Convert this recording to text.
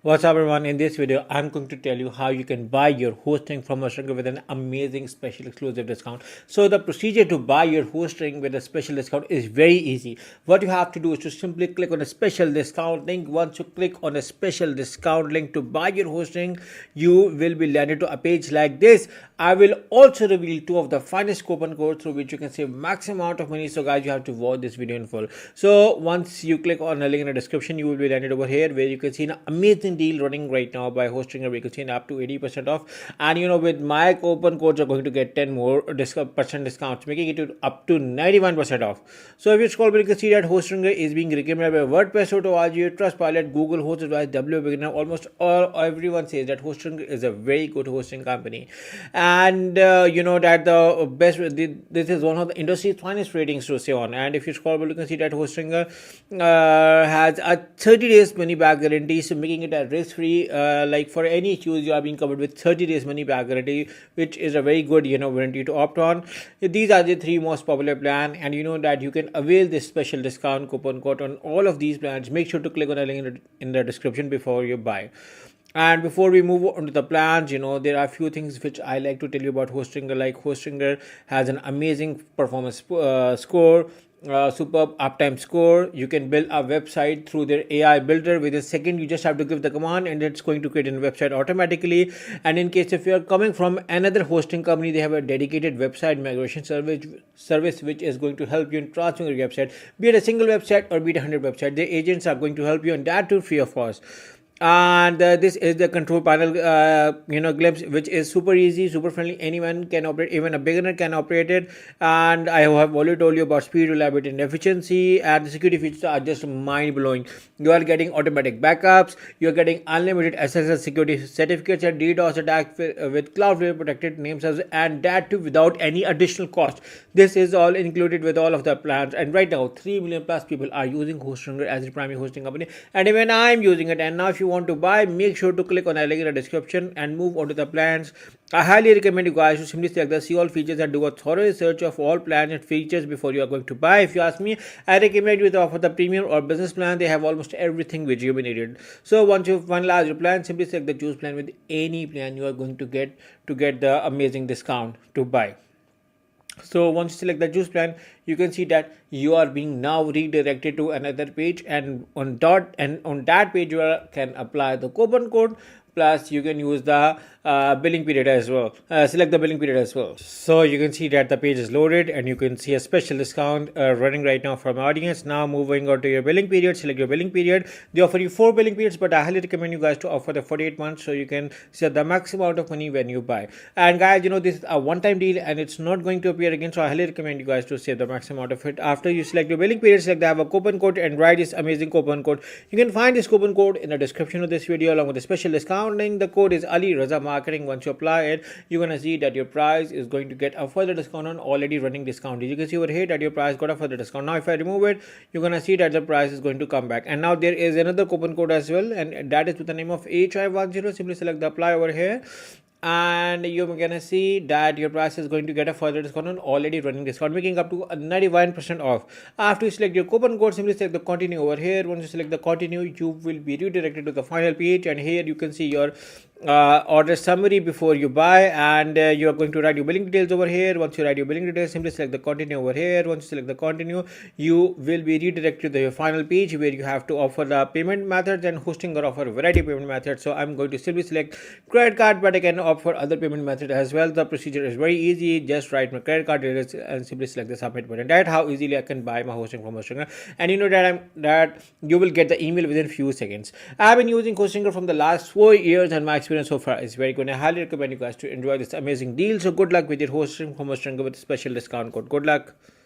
What's up everyone, in this video I'm going to tell you how you can buy your hosting from Hosting with an amazing special exclusive discount. So the procedure to buy your hosting with a special discount is very easy. What you have to do is to simply click on a special discount link. Once you click on a special discount link to buy your hosting, you will be landed to a page like this. I will also reveal two of the finest coupon codes through which you can save maximum amount of money. So guys, you have to watch this video in full. So once you click on a link in the description, you will be landed over here where you can see an amazing deal running right now by hosting, where you can see up to 80% off. And with my coupon codes you're going to get 10 more percent discounts, making it up to 91% off. So if you scroll back, you can see that hosting is being recommended by WordPress.org, Trustpilot, Google Host Advice, W Beginner. Almost everyone says that hosting is a very good hosting company, and that the best. This is one of the industry's finest ratings to say on. And if you scroll back, you can see that hosting has a 30 days money back guarantee, so making it a risk free. Like for any issues, you are being covered with 30 days money back guarantee, which is a very good warranty to opt on. These are the three most popular plan, and that you can avail this special discount coupon code on all of these plans. Make sure to click on the link in the description before you buy. And before we move on to the plans, there are a few things which I like to tell you about Hostinger. Like Hostinger has an amazing performance score, superb uptime score. You can build a website through their AI builder with a second. You just have to give the command and it's going to create a website automatically. And in case if you are coming from another hosting company, they have a dedicated website migration service which is going to help you in transferring your website, be it a single website or be it 100 website. The agents are going to help you, and that too free of cost. And this is the control panel glimpse, which is super easy, super friendly. Anyone can operate, even a beginner can operate it. And I have already told you about speed, reliability and efficiency, and the security features are just mind-blowing. You are getting automatic backups, you are getting unlimited SSL security certificates and DDoS attack with Cloudflare protected name servers, and that too without any additional cost. This is all included with all of the plans, and right now 3 million plus people are using Hostinger as a primary hosting company, and even I'm using it. And now if you want to buy, make sure to click on the link in the description and move on to the plans. I highly recommend you guys to simply select the see all features and do a thorough research of all plans and features before you are going to buy. If you ask me, I recommend you to offer the premium or business plan. They have almost everything which you needed. So once you've finalized your plan, simply select the choose plan. With any plan you are going to get the amazing discount to buy. So once you select the juice plan, you can see that you are being now redirected to another page, and on that page you can apply the coupon code, plus you can use the billing period as well, select the billing period as well. So you can see that the page is loaded and you can see a special discount running right now from audience. Now moving on to your billing period, select your billing period. They offer you 4 billing periods, but I highly recommend you guys to offer the 48 months, so you can save the maximum amount of money when you buy. And guys, this is a one-time deal and it's not going to appear again, so I highly recommend you guys to save the maximum amount of it. After you select your billing period, select the have a coupon code and write this amazing coupon code. You can find this coupon code in the description of this video along with the special discount link. The code is ALIRAZAMARKETING. Once you apply it, you're gonna see that your price is going to get a further discount on already running discount. You can see over here that your price got a further discount. Now if I remove it, you're gonna see that the price is going to come back. And now there is another coupon code as well, and that is with the name of HI10. Simply select the apply over here, and you're gonna see that your price is going to get a further discount on already running discount, making up to 91% off. After you select your coupon code, simply select the continue over here. Once you select the continue, you will be redirected to the final page, and here you can see your order summary before you buy, and you are going to write your billing details over here. Once you write your billing details, simply select the continue over here. Once you select the continue, you will be redirected to the final page where you have to offer the payment methods, and hosting or offer a variety of payment methods. So I'm going to simply select credit card, but I can opt for other payment methods as well. The procedure is very easy. Just write my credit card details and simply select the submit button. That's how easily I can buy my hosting from Hostinger. And that you will get the email within few seconds. I've been using Hostinger from the last 4 years, and my experience so far is very good. I highly recommend you guys to enjoy this amazing deal. So good luck with your hosting from Hostinger with a special discount code. Good luck.